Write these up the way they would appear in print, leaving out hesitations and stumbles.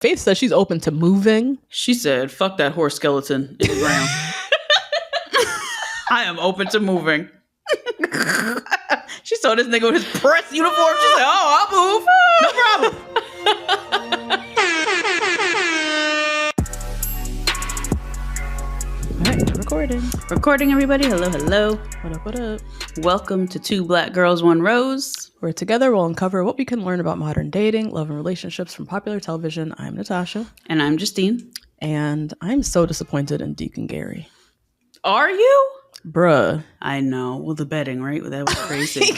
Faith says she's open to moving. She said, fuck that horse skeleton in the ground. I am open to moving. She saw this nigga with his press uniform. She's like, oh, I'll move. No problem. All right, recording. Recording, everybody. Hello, hello. What up, what up? Welcome to Two Black Girls, One Rose. Where together we'll uncover what we can learn about modern dating, love, and relationships from popular television. I'm Natasha. And I'm Justine. And I'm so disappointed in Deacon Gary. Are you? Bruh. I know. Well, the betting, right? That was crazy.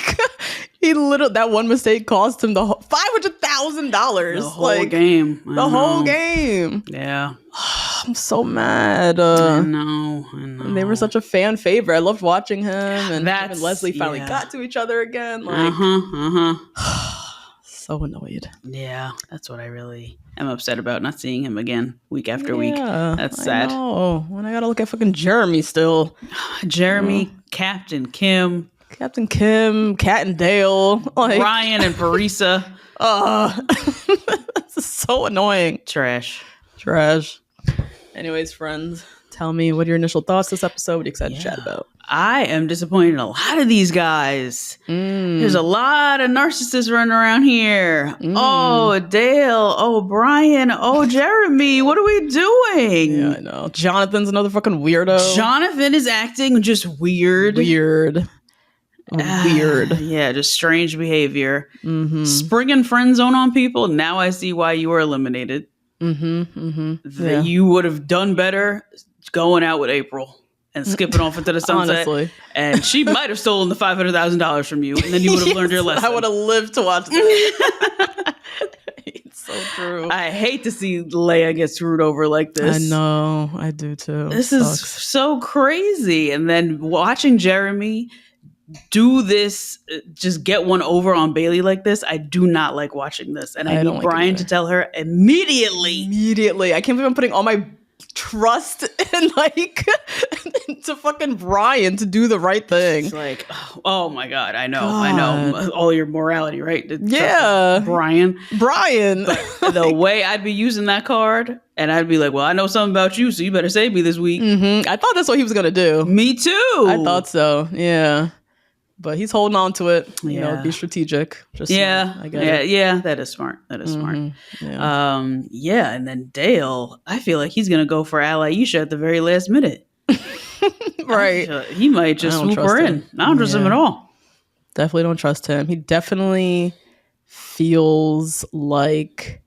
He literally, that one mistake cost him the whole $500,000. The whole game. The whole game. Yeah. I'm so mad. I know. And they were such a fan favorite. I loved watching him. And him and Leslie finally got to each other again. Like, so annoyed. Yeah, that's what I really am upset about. Not seeing him again week after week. That's sad. Oh, when I gotta look at fucking Jeremy still. Jeremy, Captain Kim, Cat and Dale, like Ryan and Parisa. This is so annoying. Trash. Anyways, friends, tell me what are your initial thoughts this episode? What are you excited to chat about? I am disappointed in a lot of these guys. There's a lot of narcissists running around here. Oh, Dale. Oh, Brian. Oh, Jeremy. What are we doing? Yeah, I know. Jonathan's another fucking weirdo. Jonathan is acting just weird. Weird. Yeah, just strange behavior. Springing friend zone on people. Now I see why you were eliminated. That you would have done better going out with April and skipping off into the sunset. Honestly. And she might have stolen the $500,000 from you, and then you would have learned your lesson. I would have lived to watch that. It's so true. I hate to see Leia get screwed over like this. I know. I do too. This is so crazy. And then watching Jeremy do this, just get one over on Bailey like this, I do not like watching this. And I need Brian to tell her immediately. I can't believe I'm putting all my trust in into fucking Brian to do the right thing. It's like, oh my God, I know all your morality, right? Yeah. Brian. But the way I'd be using that card, and I'd be like, well, I know something about you, so you better save me this week. I thought that's what he was going to do. Me too. I thought so. Yeah. But he's holding on to it. You know, be strategic. Just smart. I get it. Yeah, that is smart. Yeah. And then Dale, I feel like he's gonna go for Alaisha at the very last minute. Right. He might just swoop her in. I don't trust him at all. Definitely don't trust him. He definitely feels like,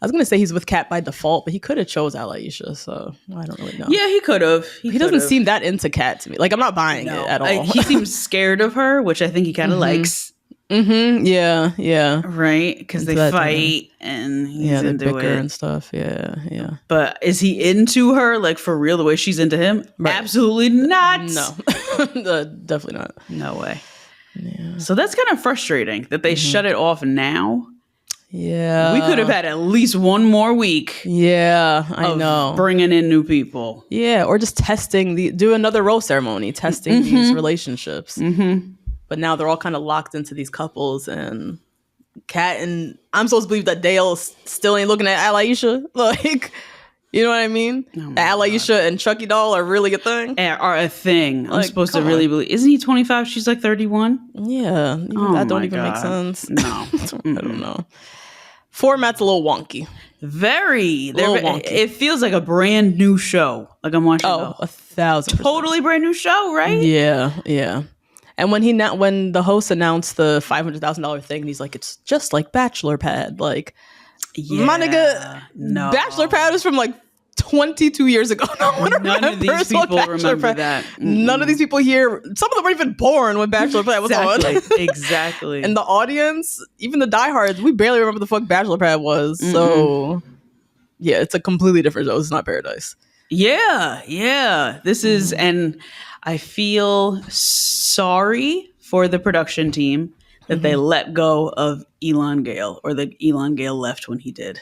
I was going to say he's with Kat by default, but he could have chose Alaisha, so I don't really know. Yeah, he could have. He doesn't seem that into Kat to me. Like, I'm not buying it at all. He seems scared of her, which I think he kind of likes. Yeah. Right? Because they fight and he's they into bicker it. and stuff. Yeah. But is he into her, like, for real, the way she's into him? Right. Absolutely not. No. Definitely not. No way. Yeah. So that's kind of frustrating that they shut it off now. Yeah. We could have had at least one more week. Yeah, I know. Bringing in new people. Yeah, or just do another rose ceremony, testing these relationships. But now they're all kind of locked into these couples, and Kat and I'm supposed to believe that Dale still ain't looking at Alaisha. Like, you know what I mean? Alaisha and Chucky Doll are really a thing. Are a thing. I'm supposed to really believe. Isn't he 25? She's like 31. Yeah, that don't even make sense. No, I don't know. Format's a little wonky. Very. Wonky. It feels like a brand new show. Like I'm watching. 1,000%. Totally brand new show, right? Yeah. And when the host announced the $500,000 thing, he's like, it's just like Bachelor Pad. Like, my nigga, no. Bachelor Pad is from like 22 years ago. None of these people remember that. None of these people here, some of them weren't even born when Bachelor Pad was on. Exactly. And the audience, even the diehards, we barely remember the fuck Bachelor Pad was. So, yeah, it's a completely different show. It's not Paradise. Yeah. This is, and I feel sorry for the production team that they let go of Elon Gale, or that Elon Gale left when he did.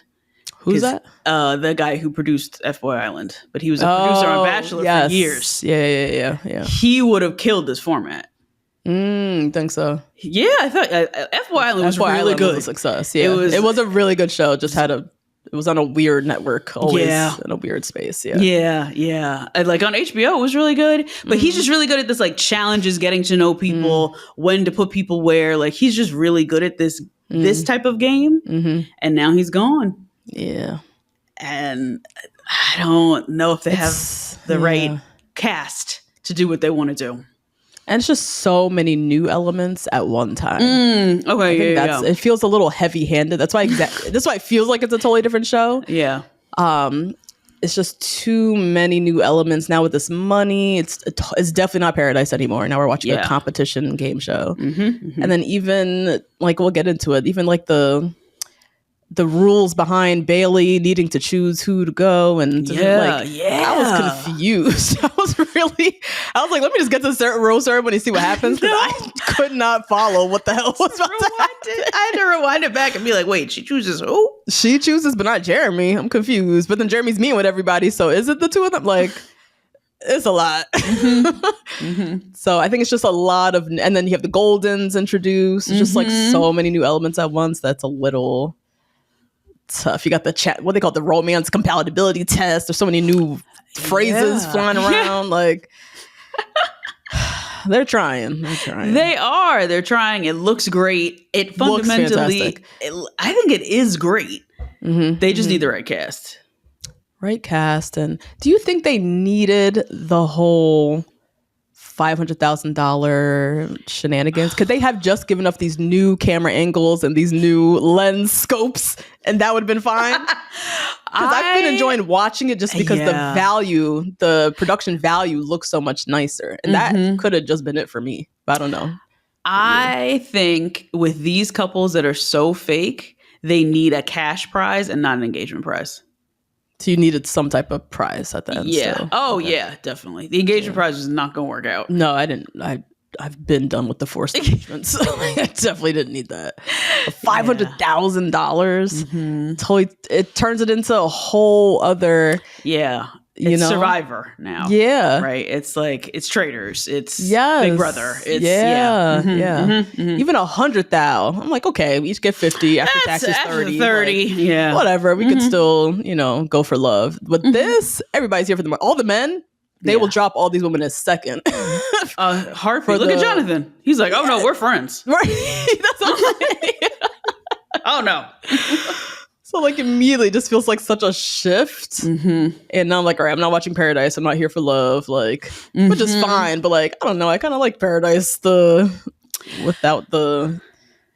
Who's that? The guy who produced F-Boy Island, but he was a producer on Bachelor for years. Yeah. He would have killed this format. Think so. Yeah, I thought F-Boy Island was really good. Was a success. Yeah, it was a really good show. Just had a It was on a weird network, always in a weird space. Yeah. And, like on HBO, it was really good. But he's just really good at this, like challenges, getting to know people, when to put people where. Like he's just really good at this type of game. And now he's gone. Yeah. And I don't know if they have the right cast to do what they want to do. And it's just so many new elements at one time. It feels a little heavy-handed. That's why that's why it feels like it's a totally different show. Yeah. It's just too many new elements now with this money. It's definitely not Paradise anymore. Now we're watching a competition game show. And then even like we'll get into it. Even like the rules behind Bailey needing to choose who to go and I was confused. I was like, let me just get to the roast ceremony and see what happens, because I could not follow what the hell was about to happen. I had to rewind it back and be like, wait, she chooses who? She chooses, but not Jeremy. I'm confused. But then Jeremy's meeting with everybody, so is it the two of them? Like, it's a lot. So I think it's just a lot of, and then you have the Goldens introduced. It's just like so many new elements at once. That's a little tough. You got the chat, what they call the romance compatibility test. There's so many new phrases flying around. Like, they're trying. They're trying. It looks great. It fundamentally, I think it is great. They just need the right cast. And do you think they needed the whole $500,000 shenanigans? Could they have just given up these new camera angles and these new lens scopes, and that would have been fine? Because I've been enjoying watching it just because the production value looks so much nicer, and that could have just been it for me. But I don't know. I think with these couples that are so fake, they need a cash prize and not an engagement prize. So you needed some type of prize at the end. Yeah. So. Yeah, definitely. The engagement prize is not going to work out. No, I didn't. I've been done with the forced engagements. I definitely didn't need that. $500,000. Totally, it turns it into a whole other. Yeah. It's Survivor now. Yeah. Right. It's like, it's Traitors. It's Big Brother. It's Even 100,000. I'm like, okay, we each get 50 after taxes 30. 30. Like, whatever. We could still, go for love. But this, everybody's here for the money. All the men, they will drop all these women in a second. Harper, look at Jonathan. He's like, oh no, we're friends. Right. That's what I'm saying. Oh no. So like immediately just feels like such a shift. And now I'm like, all right, I'm not watching Paradise. I'm not here for love. Like, which is fine. But like, I don't know. I kind of like Paradise without the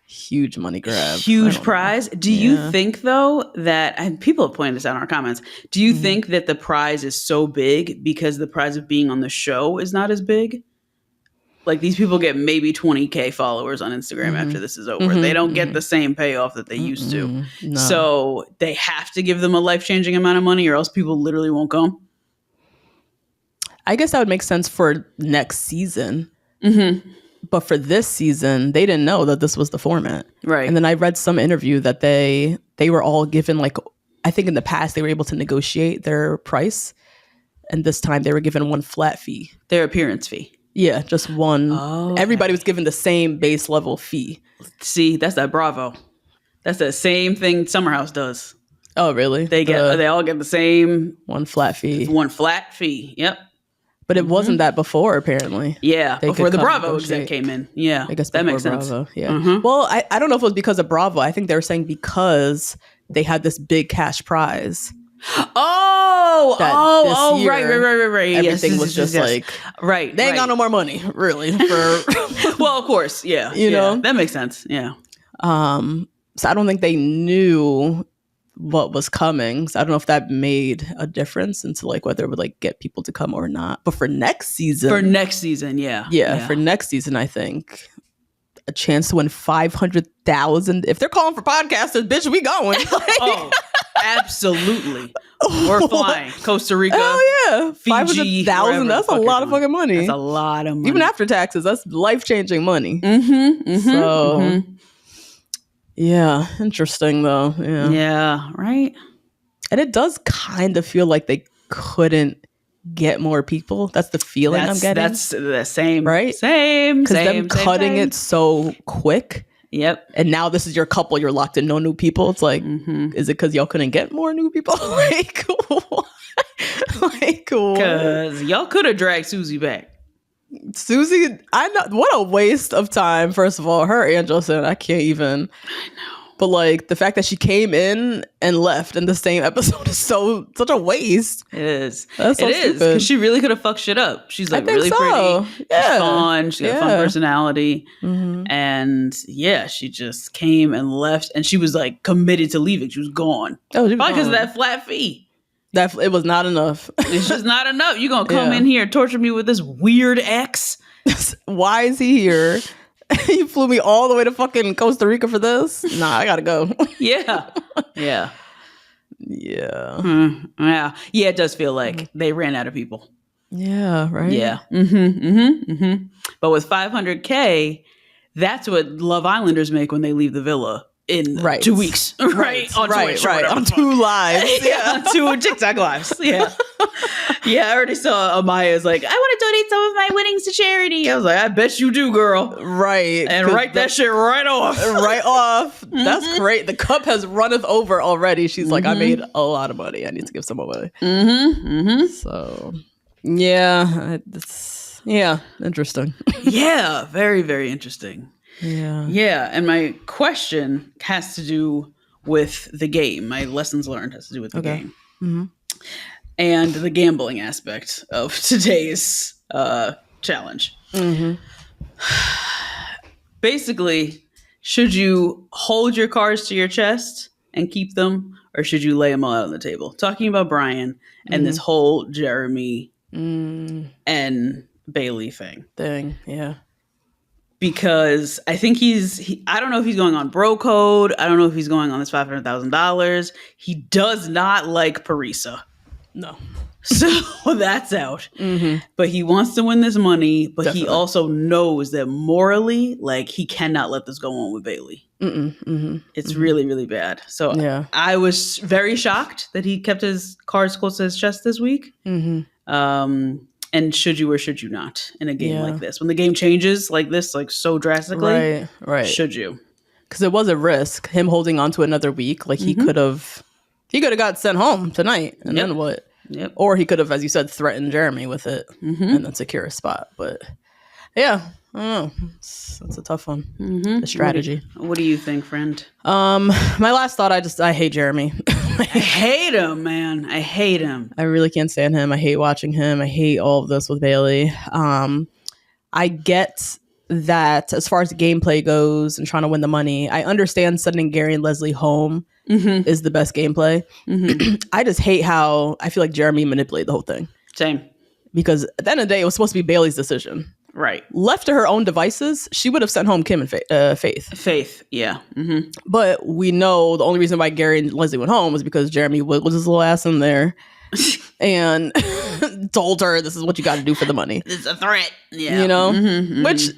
huge money grab. Huge prize. Do you think though that, and people have pointed this out in our comments, do you think that the prize is so big because the prize of being on the show is not as big? Like these people get maybe 20K followers on Instagram after this is over. They don't get the same payoff that they used to. No. So they have to give them a life-changing amount of money or else people literally won't come. I guess that would make sense for next season. But for this season, they didn't know that this was the format. Right. And then I read some interview that they were all given, like, I think in the past they were able to negotiate their price. And this time they were given one flat fee. Their appearance fee. Yeah, just one. Oh, okay. Everybody was given the same base level fee. See, that's that Bravo. That's the same thing Summer House does. Oh, really? They all get the same one flat fee. One flat fee. Yep. But it wasn't that before, apparently. Yeah, before the Bravo exec came in. Yeah, I guess that makes sense. Bravo, yeah. Well, I don't know if it was because of Bravo. I think they were saying because they had this big cash prize. Oh, right. Everything was just like, right. They ain't got no more money, really. Well, of course, yeah. You know, that makes sense. Yeah. So I don't think they knew what was coming. So I don't know if that made a difference into like whether it would like get people to come or not. But for next season, yeah. For next season, I think a chance to win 500,000. If they're calling for podcasters, bitch, we going. Absolutely. We're flying. Costa Rica. Oh yeah. 500,000. That's a lot of fucking money. That's a lot of money. Even after taxes, that's life-changing money. Yeah, interesting though. Yeah, right. And it does kind of feel like they couldn't get more people. That's the feeling I'm getting. That's the same, right? Same. Because them cutting it so quick Yep. And now this is your couple. You're locked in, no new people. It's like, is it because y'all couldn't get more new people? Like, what? Like, what? Because y'all could have dragged Susie back. Susie, I know, what a waste of time. First of all, her and Justin, I can't even. I know. But like the fact that she came in and left in the same episode is such a waste. It is. That's so stupid. Because she really could have fucked shit up. She's like really pretty. Yeah. She's fun. She got a fun personality. And yeah, she just came and left. And she was like committed to leaving. She was gone. Oh, she was probably because of gone. that flat fee. That it was not enough. It's just not enough. You're gonna come in here and torture me with this weird ex. Why is he here? You flew me all the way to fucking Costa Rica for this? Nah, I gotta go. Yeah. Yeah. Yeah. Yeah. Yeah, it does feel like they ran out of people. Yeah, right? Yeah. But with $500K, that's what Love Islanders make when they leave the villa in 2 weeks. Right. On Twitch. Right. On 2 lives. Yeah. 2 TikTok lives. Yeah. Yeah, I already saw Amaya's like, I want to donate some of my winnings to charity. I was like, I bet you do, girl. Right. And write that shit right off. Right off. That's great. The cup has runneth over already. She's like, I made a lot of money. I need to give some away. So, yeah. Interesting. Yeah, very, very interesting. Yeah. Yeah, and my question has to do with the game. My lessons learned has to do with the game. And the gambling aspect of today's challenge. Basically, should you hold your cards to your chest and keep them, or should you lay them all out on the table? Talking about Brian and this whole Jeremy and Bailey thing. Yeah. Because I think I don't know if he's going on bro code. I don't know if he's going on this $500,000. He does not like Parisa. No. So that's out. But he wants to win this money, but he also knows that morally, like, he cannot let this go on with Bailey. It's really, really bad. So yeah. I was very shocked that he kept his cards close to his chest this week. And should you or should you not in a game like this? When the game changes like this, like so drastically, right. Should you? Because it was a risk, him holding on to another week. Like he could have got sent home tonight, and then what? Yep. Or he could have, as you said, threatened Jeremy with it and then secure a spot. But yeah, I don't know. It's a tough one. The strategy. What do you think, friend? My last thought, I hate Jeremy. I hate him, man. I hate him. I really can't stand him. I hate watching him. I hate all of this with Bailey. I get that as far as the gameplay goes and trying to win the money, I understand sending Gary and Leslie home is the best gameplay. I just hate how I feel like Jeremy manipulated the whole thing. Same. Because at the end of the day, it was supposed to be Bailey's decision. Right. Left to her own devices, she would have sent home Kim and Faith. Faith, yeah. But we know the only reason why Gary and Leslie went home was because Jeremy wiggled his little ass in there and told her, this is what you got to do for the money. It's a threat. Yeah. You know? Which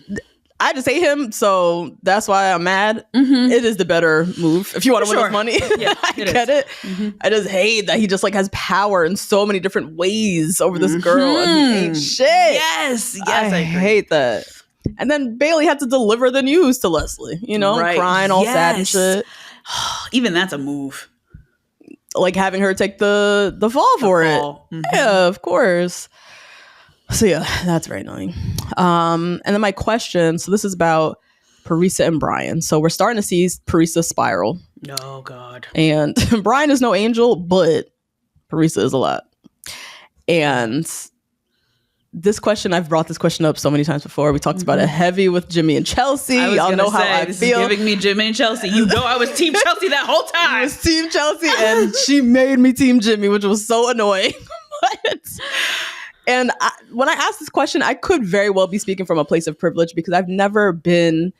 I just hate him, so that's why I'm mad. It is the better move if you want to win this money. Yeah, I get it. I just hate that he just like has power in so many different ways over this girl, and he ain't shit. Yes, I hate that. And then Bailey had to deliver the news to Leslie, you know, crying all sad and shit. Even that's a move. Like having her take the fall for it. Yeah, of course. So yeah, that's very annoying. And then my question, so this is about Parisa and Brian. So we're starting to see Parisa spiral. Oh God. And Brian is no angel, but Parisa is a lot. And this question, I've brought this question up so many times before. We talked about it heavy with Jimmy and Chelsea. Y'all know how I this feel. Is giving me Jimmy and Chelsea. You know I was Team Chelsea that whole time. I was Team Chelsea, and she made me Team Jimmy, which was so annoying. And when I asked this question, I could very well be speaking from a place of privilege because I've never been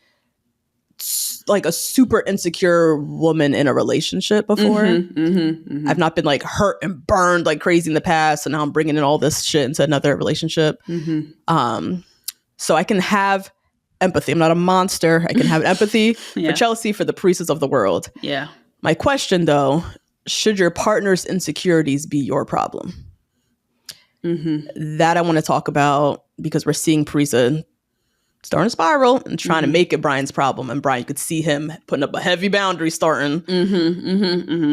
like a super insecure woman in a relationship before. I've not been like hurt and burned like crazy in the past. And now I'm bringing in all this shit into another relationship. So I can have empathy. I'm not a monster. I can have empathy for Chelsea, for the Parisas of the world. Yeah. My question though, should your partner's insecurities be your problem? That I want to talk about because we're seeing Parisa starting a spiral and trying to make it Brian's problem. And Brian could see him putting up a heavy boundary starting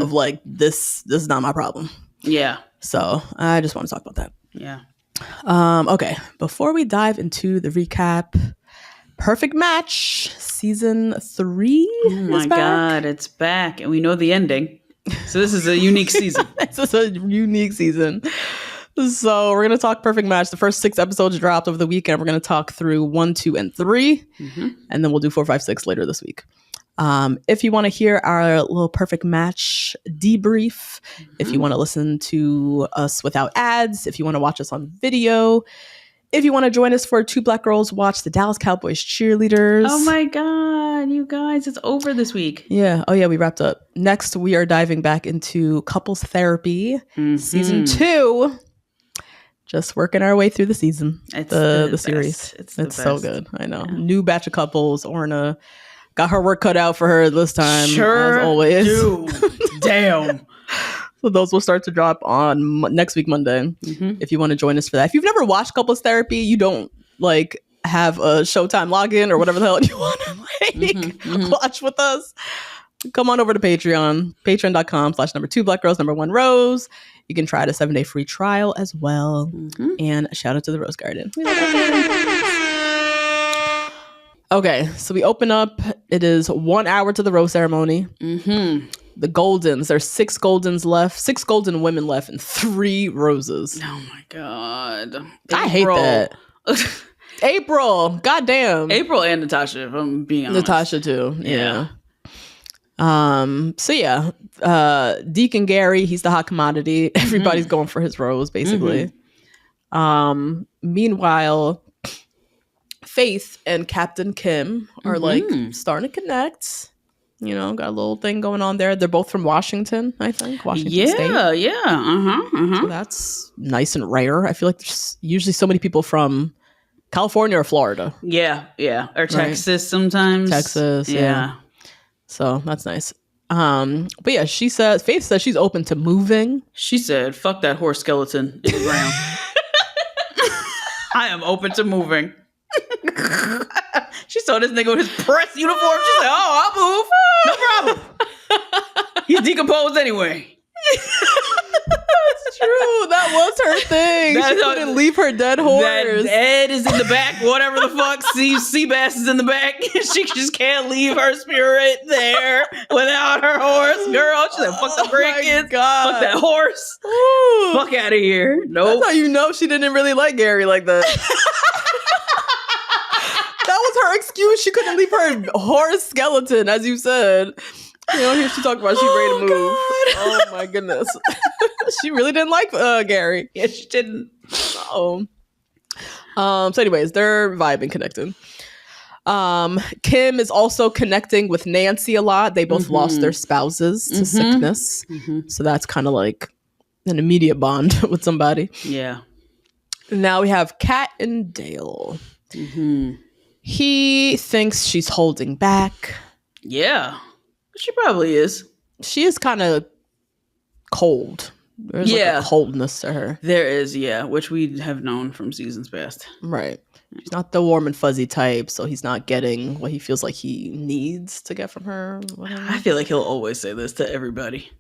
of like, this is not my problem. Yeah. So I just want to talk about that. Yeah. Okay. Before we dive into the recap, Perfect Match season 3. Oh my God, it's back. And we know the ending. So this is a unique season. This is a unique season. So we're going to talk Perfect Match. The first 6 episodes dropped over the weekend. We're going to talk through 1, 2, and 3. And then we'll do 4, 5, 6 later this week. If you want to hear our little Perfect Match debrief, if you want to listen to us without ads, if you want to watch us on video, if you want to join us for 2 Black Girls Watch the Dallas Cowboys Cheerleaders. Oh my God, you guys, it's over this week. Yeah. Oh yeah, we wrapped up. Next, we are diving back into Couples Therapy, season 2. Just working our way through the season, the series. It's so good. I know. Yeah. New batch of couples. Orna got her work cut out for her this time, as always. Damn. So those will start to drop on next week, Monday. If you want to join us for that. If you've never watched Couples Therapy, you don't like have a Showtime login or whatever the hell you want to watch with us, come on over to Patreon, patreon.com/2 Black Girls 1 Rose. You can try a 7-day free trial as well. And shout out to the Rose Garden. Okay, so we open up. It is 1 hour to the rose ceremony. The Goldens, there's 6 Goldens left, 6 golden women left, and 3 roses. Oh my God. I hate that. April, goddamn. April and Natasha, if I'm being honest. Natasha too, yeah. So yeah, Deacon Gary, he's the hot commodity. Everybody's going for his rose, basically. Meanwhile, Faith and Captain Kim are like starting to connect. You know, got a little thing going on there. They're both from Washington, I think. Washington State. So that's nice and rare. I feel like there's usually so many people from California or Florida. Yeah. Or Texas sometimes. Texas, yeah. So that's nice. But yeah, Faith says she's open to moving. She said, fuck that horse skeleton in the ground. I am open to moving. She saw this nigga with his press uniform. She said, oh, I'll move. No problem. He's decomposed anyway. That's true. That was her thing. She couldn't leave her dead horse. Ed is in the back. Whatever the fuck. Seabass is in the back. She just can't leave her spirit there without her horse. Girl, she said, fuck the grandkids. Fuck that horse. Ooh. Fuck out of here. Nope. That's how you know she didn't really like Gary like that. That was her excuse. She couldn't leave her horse skeleton, as you said. You know, here she talked about she's ready to move. God. Oh my goodness. She really didn't like Gary. Yeah, she didn't. So anyways, they're vibing, connecting. Kim is also connecting with Nancy a lot. They both lost their spouses to sickness. So that's kind of like an immediate bond with somebody. Yeah. Now we have Kat and Dale. He thinks she's holding back. Yeah. She probably is. She is kind of cold. There's like a coldness to her. There is, yeah, which we have known from seasons past. Right. She's not the warm and fuzzy type, so he's not getting what he feels like he needs to get from her. Whatever. I feel like he'll always say this to everybody.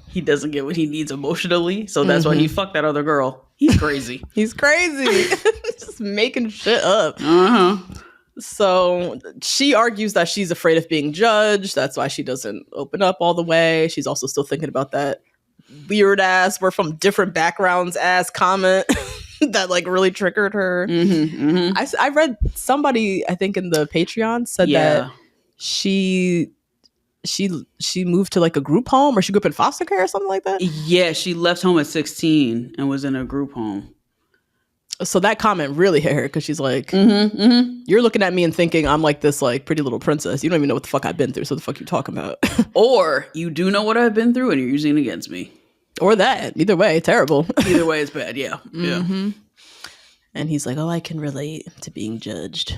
He doesn't get what he needs emotionally, so that's why he fucked that other girl. He's crazy. He's crazy. Just making shit up. So she argues that she's afraid of being judged. That's why she doesn't open up all the way. She's also still thinking about that weird ass, we're from different backgrounds ass comment that like really triggered her. I read somebody, I think in the Patreon, said that she moved to like a group home, or she grew up in foster care or something like that. Yeah, she left home at 16 and was in a group home. So that comment really hit her because she's like, you're looking at me and thinking I'm like this like pretty little princess. You don't even know what the fuck I've been through. So the fuck you talking about? Or you do know what I've been through and you're using it against me. Or that. Either way, terrible. Either way, it's bad. Yeah. Yeah. And he's like, oh, I can relate to being judged.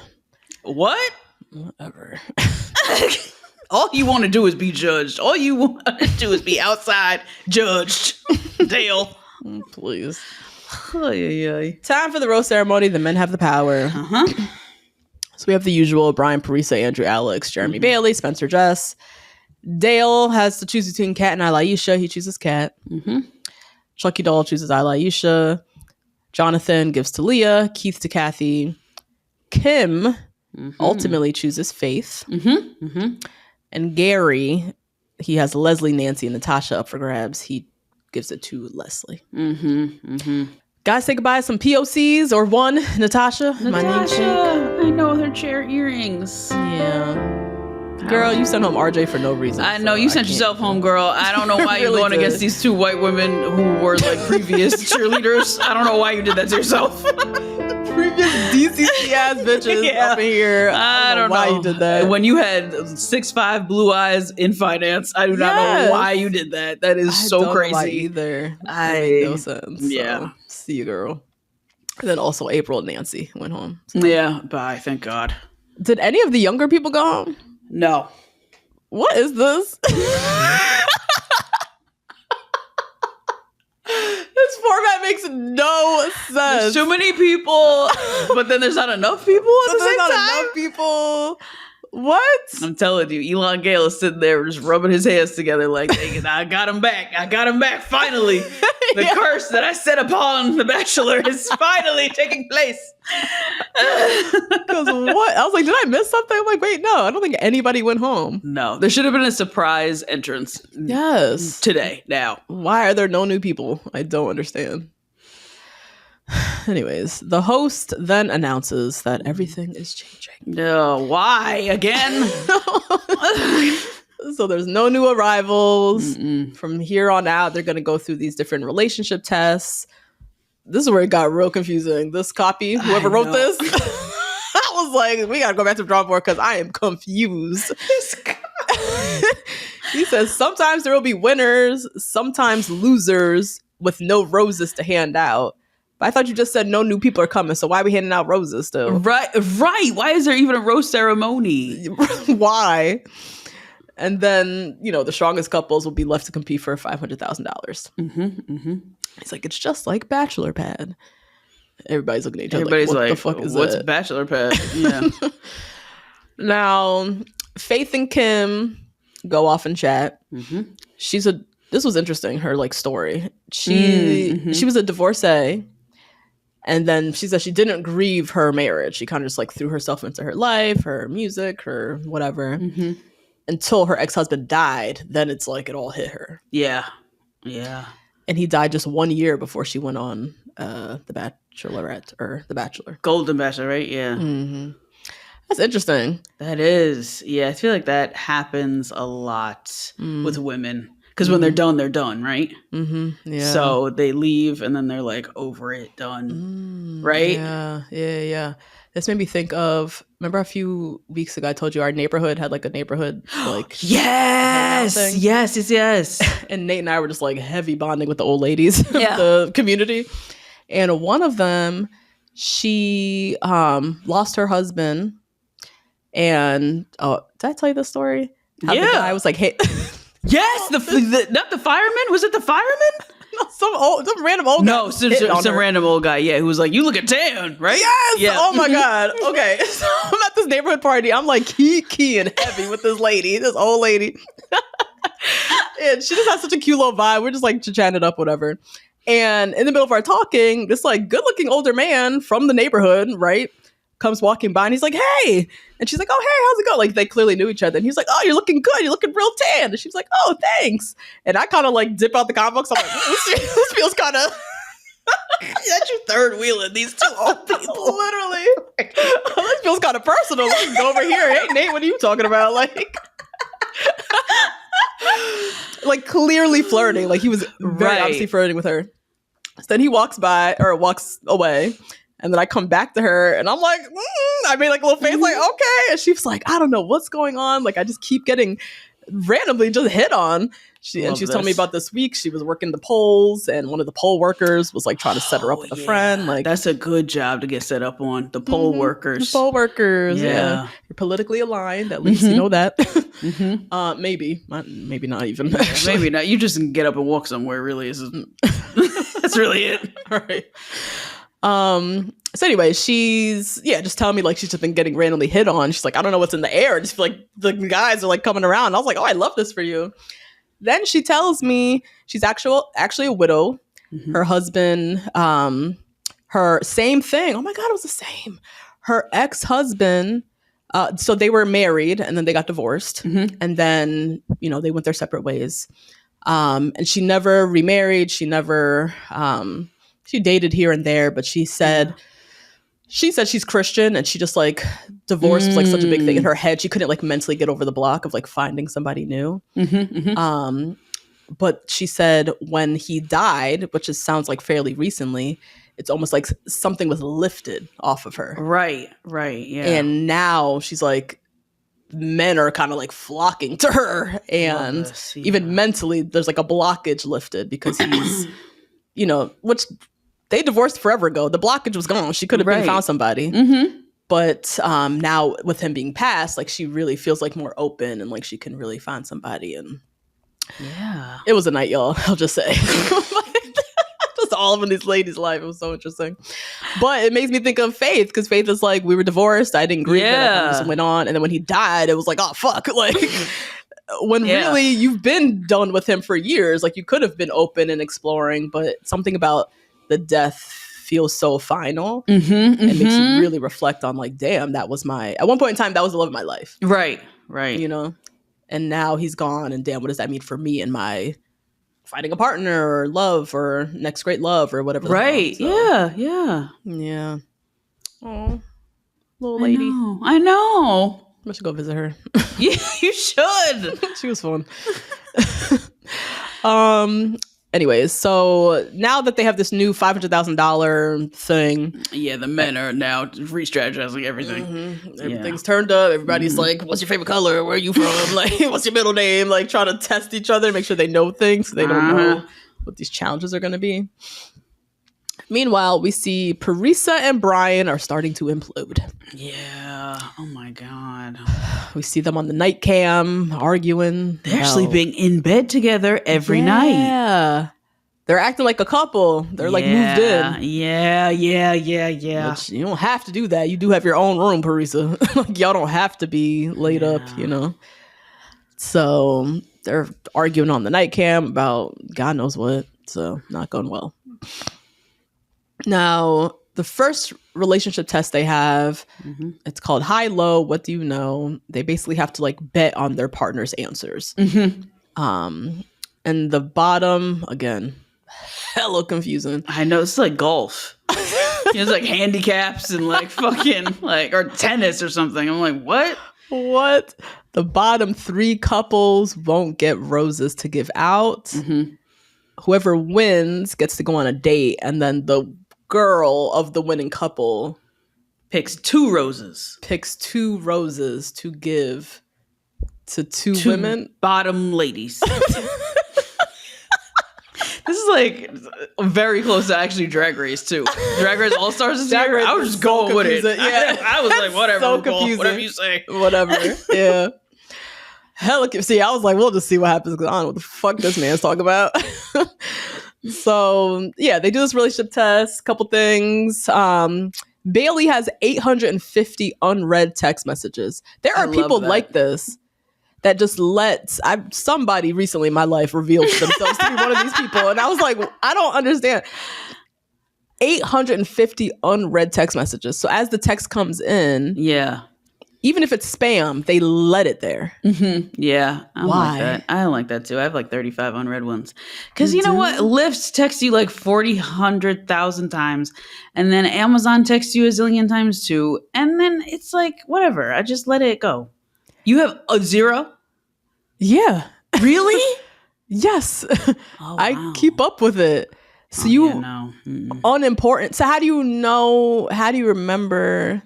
What? Whatever. All you want to do is be judged. All you want to do is be outside judged. Dale. Please. Time for the rose ceremony. The men have the power. So we have the usual Brian, Parisa, Andrew, Alex, Jeremy Bailey, Spencer, Jess. Dale has to choose between Kat and Aisha. He chooses Kat. Chucky Doll chooses Aisha. Jonathan gives to Leah. Keith to Kathy. Kim ultimately chooses Faith. And Gary, he has Leslie, Nancy, and Natasha up for grabs. He gives it to Leslie. Guys, say goodbye to some POCs or one. Natasha. My I know her chair earrings. Yeah. Girl, you sent home RJ for no reason. I know, you sent yourself home, girl. I don't know why you're going against these two white women who were like previous cheerleaders. I don't know why you did that to yourself. Previous DCC ass bitches up in here. I don't know why you did that. When you had 6'5" blue eyes in finance, I do not know why you did that. That is so crazy. Know why either. That made no sense. Yeah. So, see you, girl. And then also April and Nancy went home. So. Yeah, bye. Thank God. Did any of the younger people go home? No. What is this? This format makes no sense. There's too many people, but then there's not enough people at the same time. Enough people. What? I'm telling you, Elon Gale is sitting there just rubbing his hands together like, I got him back. I got him back. Finally. The curse that I set upon the Bachelor is finally taking place. Because what? I was like, did I miss something? I'm like, wait, no, I don't think anybody went home. No, there should have been a surprise entrance. Yes. Today, now. Why are there no new people? I don't understand. Anyways, the host then announces that everything is changing. No, why again? So there's no new arrivals. From here on out, they're going to go through these different relationship tests. This is where it got real confusing. This copy, whoever wrote this, I was like, we got to go back to the drawing board because I am confused. He says, sometimes there will be winners, sometimes losers with no roses to hand out. But I thought you just said no new people are coming, so why are we handing out roses still? Right. Why is there even a rose ceremony? Why? And then, the strongest couples will be left to compete for $500,000. It's like, it's just like Bachelor Pad. Everybody's looking at each other like, what the fuck is what's that? Bachelor Pad? Yeah. Now, Faith and Kim go off and chat. This was interesting, her story. She was a divorcee. And then she said she didn't grieve her marriage. She kind of just threw herself into her life, her music, her whatever. Until her ex-husband died. Then it's like it all hit her. Yeah. Yeah. And he died just 1 year before she went on The Bachelorette or The Bachelor. Golden Bachelor, right? Yeah. That's interesting. That is. Yeah, I feel like that happens a lot with women. Because when they're done, right? Yeah. So they leave and then they're like over it, done. Right? Yeah. This made me think of, remember a few weeks ago I told you our neighborhood had a neighborhood yes. And Nate and I were just heavy bonding with the old ladies of the community. And one of them, she lost her husband. And did I tell you this story? How the guy was like, hey. Yes, not the fireman. Was it the fireman? No, some random old guy. No, some random old guy. Yeah, who was like, "You look at tan, right?" Yes. Yeah. Oh my god. Okay, so I'm at this neighborhood party. I'm key and heavy with this old lady, and she just has such a cute little vibe. We're just chatting it up, whatever. And in the middle of our talking, this good-looking older man from the neighborhood, right, comes walking by and he's like, "Hey," and she's like, "Oh, hey, how's it going?" They clearly knew each other, and he's like, "Oh, you're looking good. You're looking real tan." And she's like, "Oh, thanks." And I kind of dip out the comic books. I'm like, this feels kind of. That's your third wheel in these two old people. Literally, this feels kind of personal. Let's go over here. Hey, Nate, what are you talking about? Clearly flirting. He was very obviously flirting with her. So then he walks away. And then I come back to her and I'm like, I made a little face okay. And she was like, I don't know what's going on. I just keep getting randomly just hit on. She was telling me about this week. She was working the polls and one of the poll workers was trying to set her up with a friend. That's a good job to get set up on. The poll workers. The poll workers. Yeah. You're politically aligned. At least you know that. Maybe not even. Maybe not. You just get up and walk somewhere really. That's really it. All right. So anyway, she's just telling me like she's just been getting randomly hit on. She's like, I don't know what's in the air. I just feel like the guys are like coming around. I was like, oh, I love this for you. Then she tells me she's actually a widow. Mm-hmm. Her husband, her same thing. Oh my God, it was the same. Her ex-husband, so they were married and then they got divorced. Mm-hmm. And then, they went their separate ways. And she never remarried. She never, she dated here and there, but she said she's Christian and she just like divorce was like such a big thing in her head. She couldn't like mentally get over the block of like finding somebody new. Mm-hmm, mm-hmm. But she said when he died, which sounds like fairly recently, it's almost like something was lifted off of her. Right. Yeah. And now she's like, men are kind of like flocking to her. And even mentally, there's like a blockage lifted because he's, which they divorced forever ago. The blockage was gone. She could have been found somebody. Mm-hmm. But now with him being passed, like she really feels like more open and like she can really find somebody. And it was a night, y'all. I'll just say. Just all of in this lady's life. It was so interesting. But it makes me think of Faith because Faith is like, we were divorced. I didn't grieve it. I just went on. And then when he died, it was like, oh, fuck. Like when really you've been done with him for years. Like you could have been open and exploring, but something about the death feels so final. Mm-hmm, mm-hmm. It makes you really reflect on like, damn, at one point in time, that was the love of my life. Right. And now he's gone and damn, what does that mean for me and my finding a partner or love or next great love or whatever. Right. Yeah. Oh, little lady. I know. I should go visit her. Yeah, you should. She was fun. Anyways, so now that they have this new $500,000 thing. Yeah, the men are now re-strategizing everything. Mm-hmm. Everything's turned up. Everybody's like, what's your favorite color? Where are you from? Like, what's your middle name? Like, trying to test each other, make sure they know things so they don't know what these challenges are going to be. Meanwhile, we see Parisa and Brian are starting to implode. Yeah. Oh, my God. We see them on the night cam arguing. They're sleeping in bed together every night. Yeah. They're acting like a couple. They're like moved in. Yeah. Which you don't have to do that. You do have your own room, Parisa. Like, y'all don't have to be laid up, So they're arguing on the night cam about God knows what. So not going well. Now, the first relationship test they have, it's called high, low, what do you know? They basically have to like bet on their partner's answers. Mm-hmm. And the bottom, again, hella confusing. I know, it's like golf. It's like handicaps and like fucking like, or tennis or something. I'm like, what? What? The bottom 3 couples won't get roses to give out. Mm-hmm. Whoever wins gets to go on a date, and then the girl of the winning couple picks 2 roses to give to two women, bottom ladies. This is like very close to actually Drag Race too. Drag Race All Stars this year. I was just going with it. Yeah, I was like, whatever, so confusing. Whatever you say, whatever. Yeah. Hella. See, I was like, we'll just see what happens. I don't know what the fuck this man's talking about. So yeah, they do this relationship test. Couple things. Bailey has 850 unread text messages. There are people like this that just somebody recently in my life revealed themselves to be one of these people, and I was like, I don't understand. 850 unread text messages. So as the text comes in, even if it's spam, they let it there. Mm-hmm. Yeah. I don't like that. I don't like that too. I have like 35 unread ones. Because you know what? Lyft texts you like 40, 100,000 times. And then Amazon texts you a zillion times too. And then it's like, whatever. I just let it go. You have a 0? Yeah. Really? Yes. Oh, wow. I keep up with it. So unimportant. So how do you remember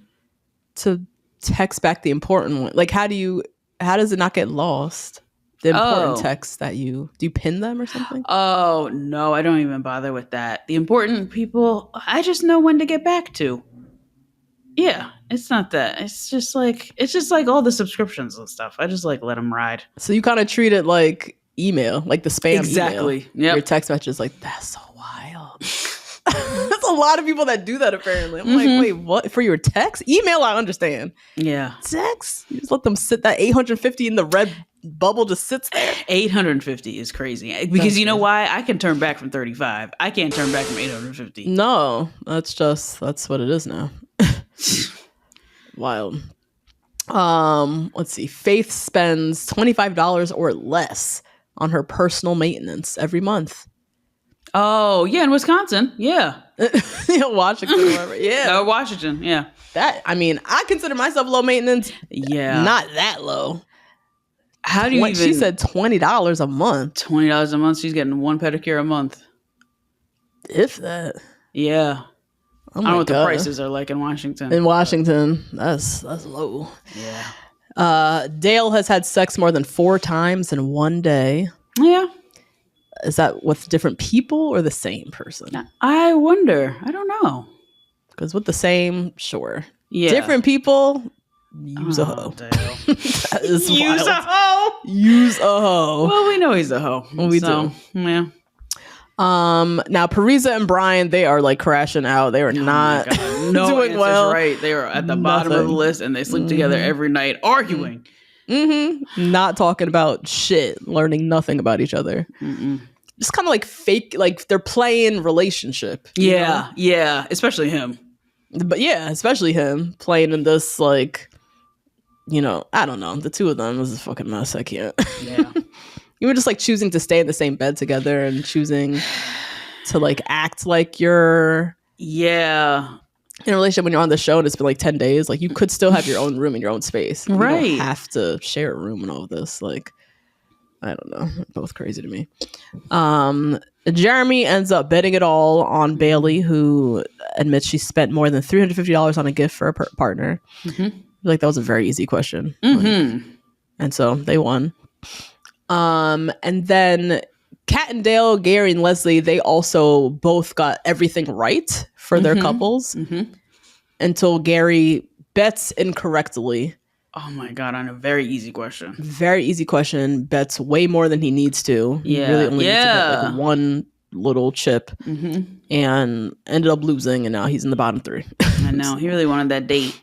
to text back the important one? Like how does it not get lost? The important texts that do you pin them or something? Oh no, I don't even bother with that. The important people, I just know when to get back to. Yeah, it's not that. It's just like all the subscriptions and stuff. I just like let them ride. So you kind of treat it like email, like the spam exactly. email. Yep. Your text message is like, that's so wild. There's a lot of people that do that apparently. I'm like, wait, what? For your text? Email, I understand. Yeah. Text? You just let them sit, that 850 in the red bubble just sits there. 850 is crazy. Because you know why? I can turn back from 35. I can't turn back from 850. No, that's what it is now. Wild. Let's see. Faith spends $25 or less on her personal maintenance every month. Oh, yeah, in Wisconsin. Yeah. Washington, wherever. Yeah. Washington, yeah. That, I mean, I consider myself low maintenance. Yeah. Not that low. How do you even... She said $20 a month. $20 a month. She's getting one pedicure a month. If that. Yeah. Oh I don't know what the prices are like in Washington. In Washington, that's low. Yeah. Dale has had sex more than 4 times in one day. Yeah. Is that with different people or the same person? I wonder. I don't know. Because with the same, sure. Yeah. Different people, use a hoe. That is use wild. a hoe. Use a hoe. Well, we know he's a hoe. We do. Yeah. Now Parisa and Brian, they are like crashing out. They are not doing well. Right. They are at the bottom of the list and they sleep together every night arguing. Not talking about shit, learning nothing about each other. Just kind of like fake, like they're playing relationship. Yeah. Yeah. Especially him. But yeah, especially him playing in this, like, I don't know. The two of them is a fucking mess. I can't. Yeah. You were just like choosing to stay in the same bed together and choosing to like act like you're in a relationship when you're on the show and it's been like 10 days. Like you could still have your own room and your own space. Right. You don't have to share a room and all of this. Like, I don't know. Both crazy to me. Jeremy ends up betting it all on Bailey, who admits she spent more than $350 on a gift for a partner. Like that was a very easy question. And so they won. And then Kat and Dale, Gary and Leslie, they also both got everything right for their couples until Gary bets incorrectly. Oh my God, on a very easy question. Very easy question. Bets way more than he needs to. Yeah. He really only needs to bet like one little chip and ended up losing, and now he's in the bottom 3. I know. He really wanted that date.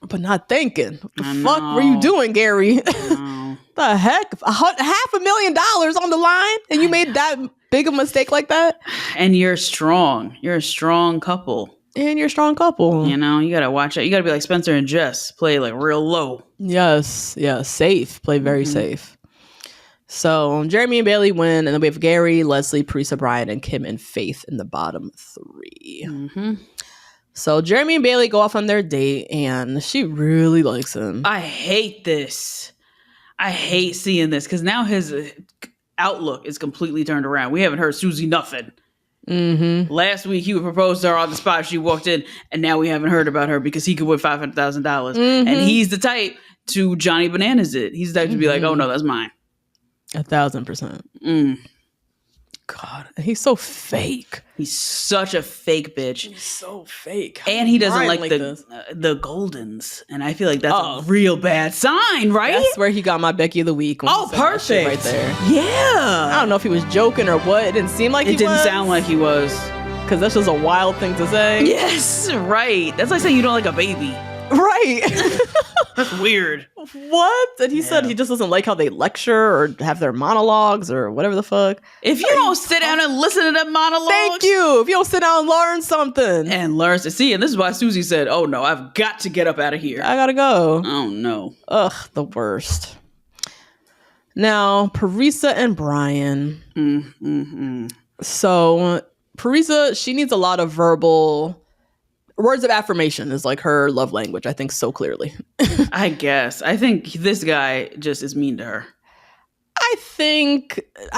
But not thinking. What the fuck were you doing, Gary? The heck? $500,000 on the line and you made that big a mistake like that? And you're strong. You're a strong couple. And you're a strong couple. You gotta watch it. You gotta be like Spencer and Jess. Play like real low. Yes. Yeah. Safe. Play very safe. So Jeremy and Bailey win. And then we have Gary, Leslie, Parisa, Brian, and Kim and Faith in the bottom 3. So Jeremy and Bailey go off on their date and she really likes him. I hate this. I hate seeing this because now his outlook is completely turned around. We haven't heard Susie nothing. Last week he would propose to her on the spot. She walked in, and now we haven't heard about her because he could win $500,000. And he's the type to Johnny Bananas it. He's the type to be like, "Oh no, that's mine." 1,000%. God, he's so fake. He's such a fake bitch. He's so fake. And he doesn't like the Goldens. And I feel like that's a real bad sign, right? That's where he got my Becky of the Week. Oh, perfect. Right there. Yeah. I don't know if he was joking or what. It didn't seem like he was. It didn't sound like he was. Because that's just a wild thing to say. Yes, right. That's like saying you don't like a baby. Right. That's weird. What? And he said he just doesn't like how they lecture or have their monologues or whatever the fuck. If you don't sit down and listen to them monologues. Thank you. If you don't sit down and learn something. And learn to see. And this is why Susie said, "Oh no, I've got to get up out of here. I gotta go." Oh no. Ugh, the worst. Now, Parisa and Brian. So, Parisa, she needs a lot of verbal... Words of affirmation is like her love language, I think, so clearly. I guess. I think this guy just is mean to her. I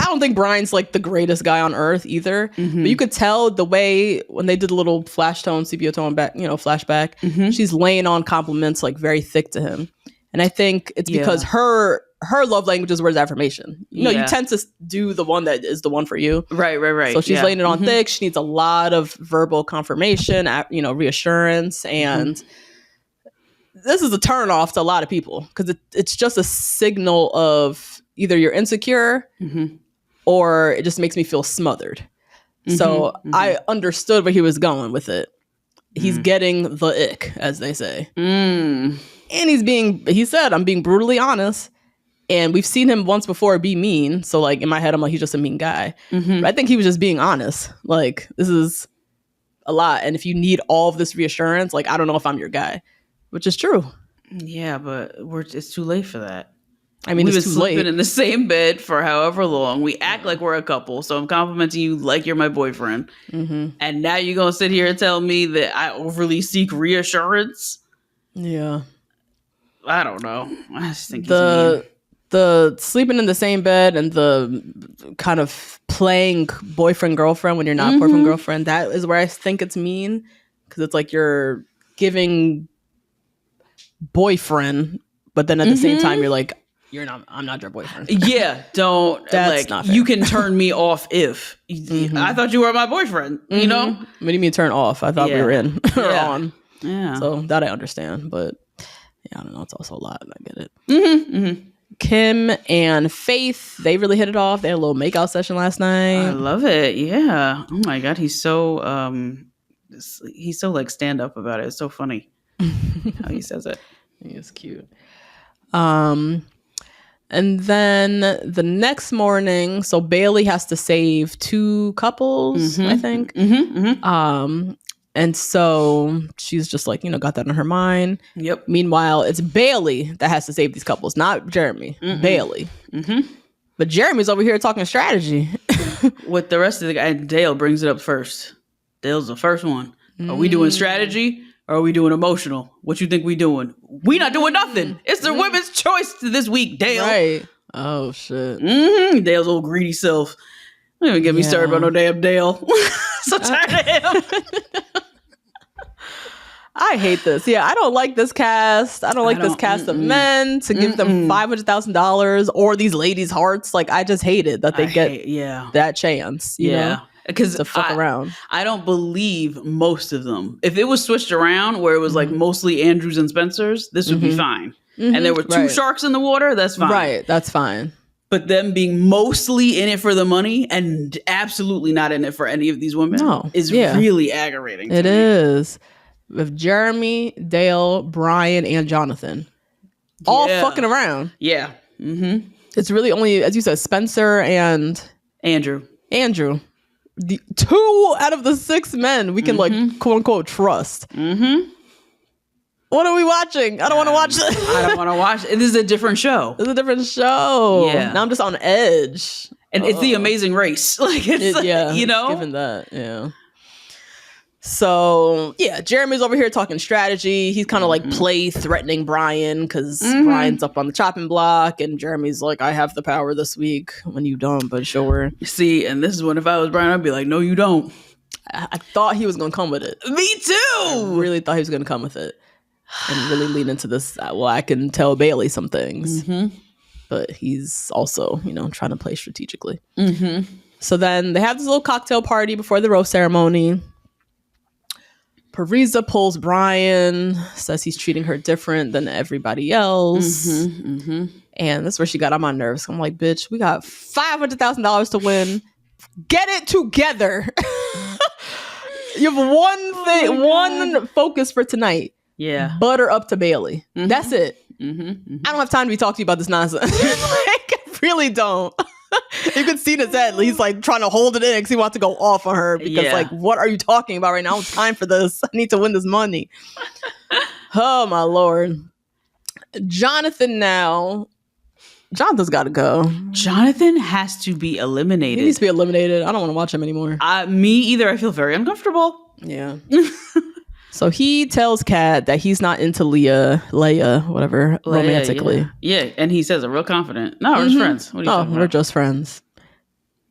don't think Brian's like the greatest guy on earth either. But you could tell the way when they did a little flash tone, sepia tone back, flashback, she's laying on compliments like very thick to him. And I think it's because her love language is words of affirmation. You tend to do the one that is the one for you. Right. So she's laying it on thick. She needs a lot of verbal confirmation, reassurance. And this is a turn off to a lot of people because it's just a signal of either you're insecure or it just makes me feel smothered. So I understood where he was going with it. He's getting the ick, as they say. And he said, I'm being brutally honest. And we've seen him once before be mean. So like in my head, I'm like, he's just a mean guy. But I think he was just being honest. Like, this is a lot. And if you need all of this reassurance, like, I don't know if I'm your guy, which is true. Yeah, but it's too late for that. I mean, we've it's been too sleeping late. in the same bed for however long. We act like we're a couple. So I'm complimenting you like you're my boyfriend. And now you're going to sit here and tell me that I overly seek reassurance? Yeah. I don't know. I just think he's mean. The sleeping in the same bed and the kind of playing boyfriend girlfriend when you're not boyfriend girlfriend, that is where I think it's mean, because it's like you're giving boyfriend, but then at the same time you're like, I'm not your boyfriend. Yeah, don't. That's like, not fair. you can turn me off if I thought you were my boyfriend. You know, what do you mean turn off? I thought we were in or on. Yeah, so that I understand, but yeah, I don't know. It's also a lot. I get it. Kim and Faith, they really hit it off. They had a little makeout session last night. I love it. Yeah. Oh my god, he's so like stand up about it. It's so funny how he says it. He is cute. And then the next morning, so Bailey has to save 2 couples, I think. And so she's just like, got that in her mind. Yep. Meanwhile, it's Bailey that has to save these couples, not Jeremy. Bailey. But Jeremy's over here talking strategy. With the rest of the guy, Dale brings it up first. Dale's the first one. Are we doing strategy? Or are we doing emotional? What you think we doing? We not doing nothing. It's the women's choice this week, Dale. Right. Oh, shit. Dale's old greedy self. Don't even get me started about no damn Dale. So tired of him. I hate this. Yeah, I don't like this cast. I don't like this cast of men to give them $500,000 or these ladies' hearts. Like, I just hate it that they get that chance. You know? Because to fuck around. I don't believe most of them. If it was switched around where it was like mostly Andrews and Spencers, this would be fine. And there were 2 sharks in the water, that's fine. Right, that's fine. But them being mostly in it for the money and absolutely not in it for any of these women is really aggravating to me. It is. With Jeremy, Dale, Brian, and Jonathan. All fucking around. Yeah. It's really only, as you said, Spencer and Andrew. The 2 out of the 6 men we can like quote unquote trust. What are we watching? I don't want to watch this. I don't want to watch it. This is a different show. It's a different show. Yeah. Now I'm just on edge. And it's the Amazing Race. Like it's given that. Yeah. So yeah, Jeremy's over here talking strategy. He's kind of like play threatening Brian because Brian's up on the chopping block, and Jeremy's like, "I have the power this week when you don't." But sure. See, and this is when if I was Brian, I'd be like, "No, you don't." I thought he was gonna come with it. Me too. I really thought he was gonna come with it and really lean into this. Well, I can tell Bailey some things, but he's also trying to play strategically. So then they have this little cocktail party before the rose ceremony. Parisa pulls Brian, says he's treating her different than everybody else. And that's where she got on my nerves. I'm like, bitch, we got $500,000 to win. Get it together. You have one focus for tonight. Yeah. Butter up to Bailey. That's it. I don't have time to be talking to you about this nonsense. Like, I really don't. You could see his head. He's like trying to hold it in because he wants to go off on her because like, what are you talking about right now? It's time for this. I need to win this money. Oh my Lord. Jonathan's got to go. Jonathan has to be eliminated. He needs to be eliminated. I don't want to watch him anymore. Me either. I feel very uncomfortable. Yeah. So he tells Kat that he's not into Leia, whatever, romantically. Yeah, and he says it real confident. No, we're just friends. What are you talking about? We're just friends.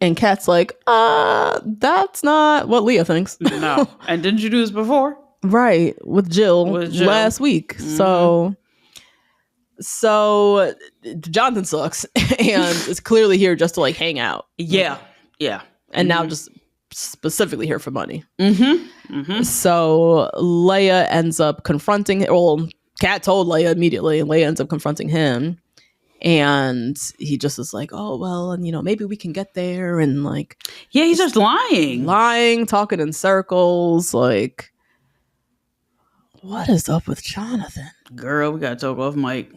And Kat's like, that's not what Leia thinks. No. And didn't you do this before? Right, with Jill last week. So Jonathan sucks and is clearly here just to like hang out. Yeah. And now just specifically here for money. So Leia ends up confronting him. Well, Kat told Leia immediately, and Leia ends up confronting him. And he just is like, oh, well, and, maybe we can get there. And like, yeah, he's just lying, talking in circles. Like, what is up with Jonathan? Girl, we got to talk off mic.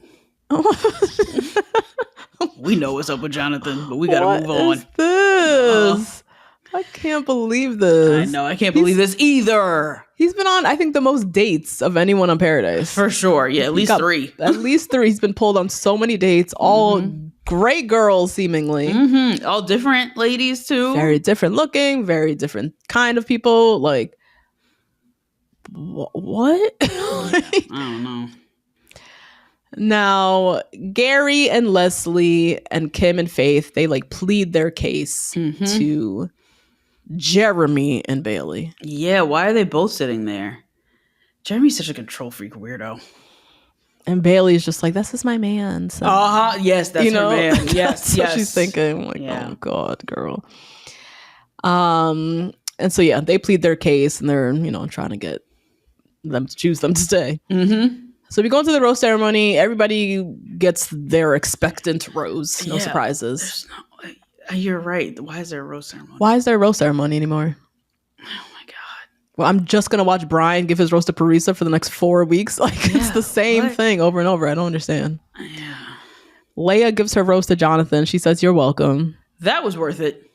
We know what's up with Jonathan, but we got to move on. What is this? I can't believe this. I know. I can't believe this either. He's been on, I think, the most dates of anyone on Paradise. For sure. Yeah, at least 3. At least 3. He's been pulled on so many dates. All great girls, seemingly. All different ladies, too. Very different looking. Very different kind of people. Like, what? I don't know. Now, Gary and Leslie and Kim and Faith, they like plead their case to Jeremy and Bailey. Yeah, why are they both sitting there? Jeremy's such a control freak weirdo. And Bailey's just like, this is my man. So, yes, that's her man. Yes, that's what she's thinking. I'm like, oh God, girl. And so yeah, they plead their case and they're, trying to get them to choose them to stay. So we go into the rose ceremony. Everybody gets their expectant rose. No surprises. You're right. Why is there a rose ceremony? Why is there a rose ceremony anymore? Oh my God. Well, I'm just going to watch Brian give his rose to Parisa for the next 4 weeks. Like, it's the same thing over and over. I don't understand. Yeah. Leia gives her rose to Jonathan. She says, you're welcome. That was worth it.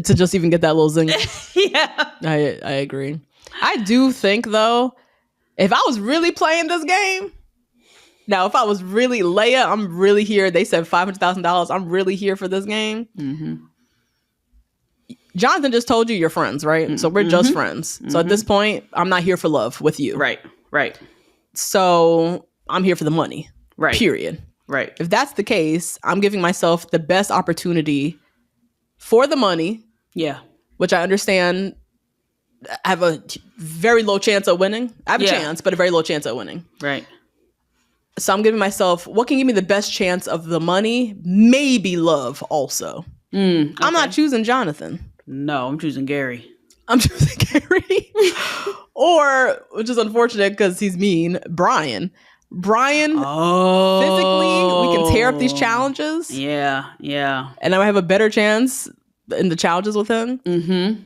To just even get that little zing. Yeah. I agree. I do think, though, if I was really playing this game, now if I was really Leia, I'm really here. They said $500,000. I'm really here for this game. Jonathan just told you you're friends, right? So we're just friends. So at this point, I'm not here for love with you. Right. So I'm here for the money. Right. Period. Right. If that's the case, I'm giving myself the best opportunity for the money. Yeah. Which I understand I have a very low chance of winning. I have a chance, but a very low chance of winning. Right. So I'm giving myself, what can give me the best chance of the money? Maybe love also. Okay. I'm not choosing Jonathan. No, I'm choosing Gary. I'm choosing Gary. Or, which is unfortunate because he's mean, Brian. Brian, physically, we can tear up these challenges. Yeah. And I have a better chance in the challenges with him.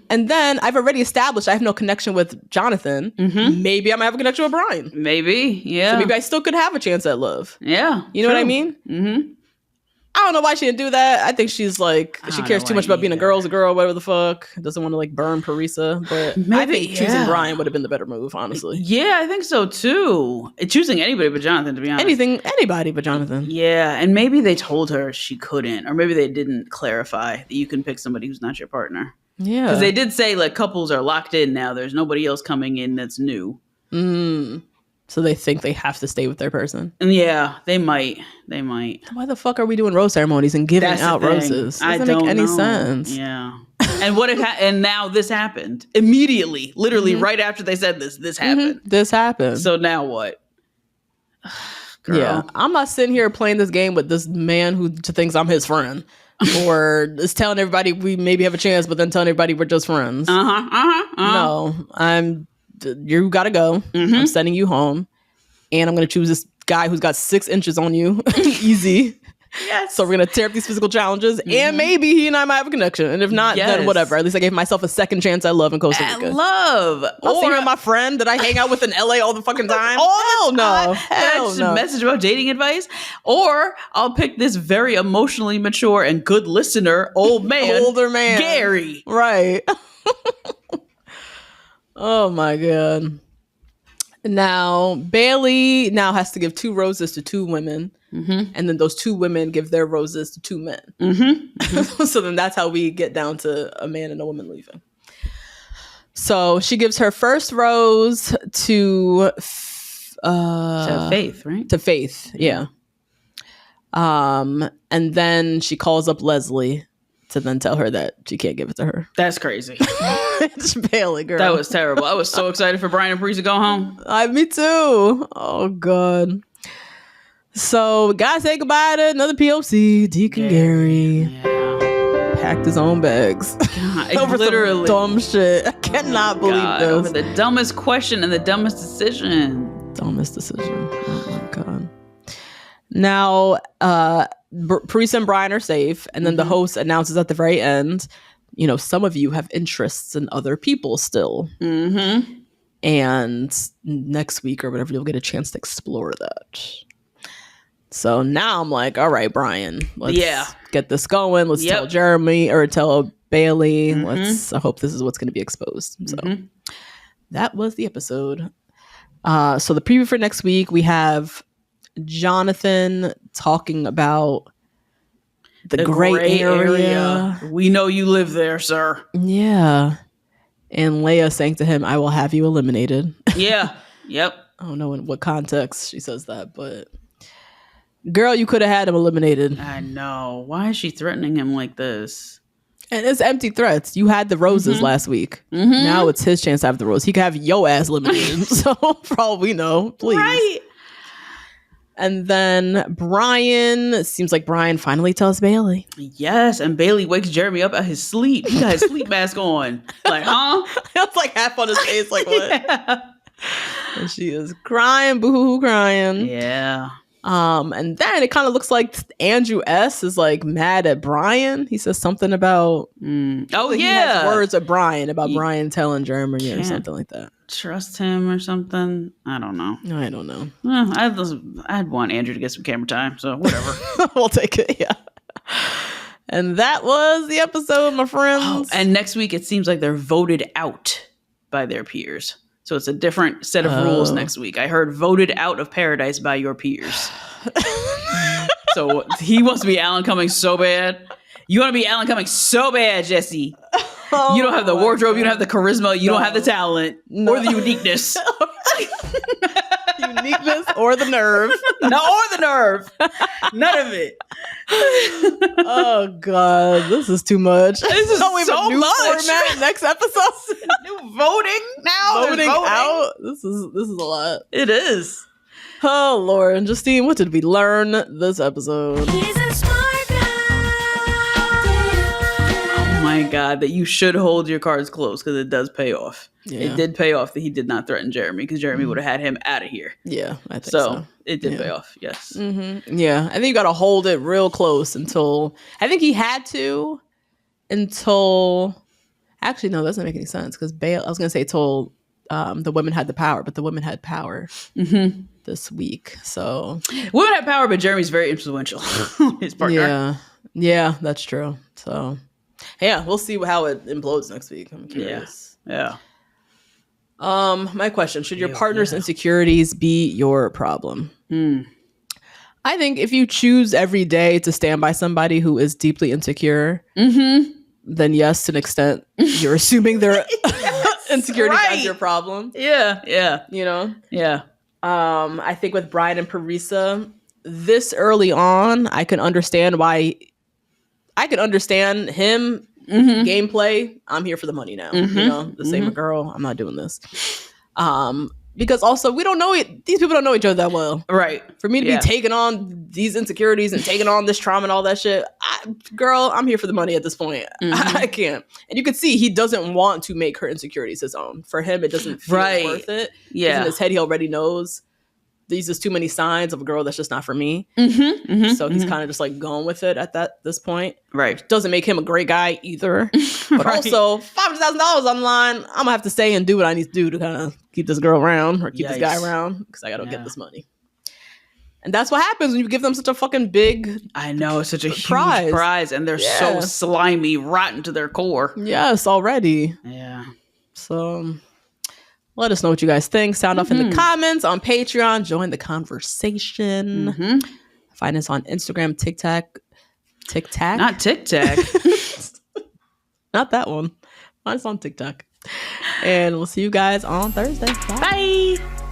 And then I've already established I have no connection with Jonathan. Maybe I might have a connection with Brian. Maybe, yeah. So maybe I still could have a chance at love. Yeah. You know what I mean? I don't know why she didn't do that. I think she's like, she cares too much about being a girl's a girl, whatever the fuck. Doesn't want to like burn Parisa. But maybe, I think choosing Brian would have been the better move, honestly. Yeah, I think so too. Choosing anybody but Jonathan, to be honest. Anybody but Jonathan. Yeah, and maybe they told her she couldn't, or maybe they didn't clarify that you can pick somebody who's not your partner. Yeah. Because they did say like couples are locked in now. There's nobody else coming in that's new. So they think they have to stay with their person. Yeah, they might. Why the fuck are we doing rose ceremonies and giving out roses? Doesn't make any sense. Yeah. And and now this happened immediately, literally right after they said this happened. This happened. So now what? Girl. Yeah, I'm not sitting here playing this game with this man who thinks I'm his friend, or is telling everybody we maybe have a chance, but then telling everybody we're just friends. No, you gotta go. I'm sending you home, and I'm gonna choose this guy who's got 6 inches on you. Easy. Yes. So we're gonna tear up these physical challenges, and maybe he and I might have a connection. And if not, then whatever. At least I gave myself a second chance at love in Costa Rica. Or my friend that I hang out with in LA all the fucking time. Hell no. Message about dating advice. Or I'll pick this very emotionally mature and good listener, older man, Gary. Right. Oh my God. Now Bailey has to give 2 roses to 2 women. And then those 2 women give their roses to 2 men. So then that's how we get down to a man and a woman leaving. So she gives her first rose to Faith, right? To Faith, yeah. And then she calls up Leslie to then tell her that she can't give it to her. That's crazy. It's Bailey, girl. That was terrible. I was so excited for Brian and Bree to go home. Me too. Oh God. So we gotta say goodbye to another POC, Deacon Gary. Yeah. Packed his own bags. God, over literally some dumb shit. I cannot believe this. Over the dumbest question and the dumbest decision. Oh my God. Now, Parisa and Brian are safe, and then the host announces at the very end, you know, some of you have interests in other people still. And next week or whatever, you'll get a chance to explore that. So now I'm like, all right, Brian, let's get this going. Let's tell Jeremy or tell Bailey. I hope this is what's going to be exposed. So that was the episode. So the preview for next week, we have Jonathan talking about the gray area. We know you live there, sir. Yeah. And Leia saying to him, I will have you eliminated. Yeah. Yep. I don't know in what context she says that, but girl, you could have had him eliminated. I know. Why is she threatening him like this? And it's empty threats. You had the roses last week. Now it's his chance to have the rose. He could have your ass eliminated. So for all we know, please. Right. And then Brian, seems like Brian finally tells Bailey. Yes, and Bailey wakes Jeremy up out his sleep. He got his sleep mask on. Like, huh? That's like half on his face, like what? Yeah. And she is crying, boo-hoo crying. Yeah. And then it kind of looks like Andrew S. is like mad at Brian. He says something about he has words of Brian about Brian telling Jeremy or something like that. Trust him or something. I don't know. I don't know. I'd want Andrew to get some camera time, so whatever. We'll take it. Yeah. And that was the episode, my friends. Oh, and next week it seems like they're voted out by their peers. So it's a different set of rules next week. I heard voted out of paradise by your peers. So he wants to be Alan Cumming so bad. You want to be Alan Cumming so bad, Jesse. You don't have the wardrobe. God. You don't have the charisma. You don't have the talent or the uniqueness. Uniqueness or the nerve. No, or the nerve. None of it. Oh God, this is too much. This is so new much. Format next episode. New voting now. Voting out. This is a lot. It is. Oh Lord, and Justine, what did we learn this episode? He's a smart guy. Oh my God, that you should hold your cards close because it does pay off. Yeah. It did pay off that he did not threaten Jeremy because Jeremy would have had him out of here. Yeah, I think so. It did pay off, yes. Yeah, I think you got to hold it real close until... I think he had to until... Actually, no, that doesn't make any sense because I was going to say till the women had the power, but the women had power this week. So women had power, but Jeremy's very influential. His partner. Yeah, that's true. So yeah, we'll see how it implodes next week. I'm curious. Yeah. My question: should your partner's insecurities be your problem? I think if you choose every day to stand by somebody who is deeply insecure, then yes, to an extent, you're assuming their insecurities as your problem. Yeah. You know? Yeah. I think with Brian and Parisa, this early on, I can understand him gameplay. I'm here for the money now. You know, the same girl. I'm not doing this. Because also we don't know it. These people don't know each other that well. Right. For me to be taking on these insecurities and taking on this trauma and all that shit, girl, I'm here for the money at this point. I can't. And you can see he doesn't want to make her insecurities his own. For him, it doesn't feel worth it. Yeah. In his head, he already knows these is too many signs of a girl that's just not for me. So he's kind of just like going with it at this point. Right. Doesn't make him a great guy either. But also $500,000 on the line. I'm gonna have to stay and do what I need to do to kind of keep this girl around or keep this guy around because I gotta get this money. And that's what happens when you give them such a fucking big it's such a huge prize and they're so slimy, rotten to their core. Yes, already. Yeah. So let us know what you guys think. Sound off in the comments on Patreon. Join the conversation. Find us on Instagram, TikTok. Not TikTok. Not that one. Find us on TikTok. And we'll see you guys on Thursday. Bye. Bye.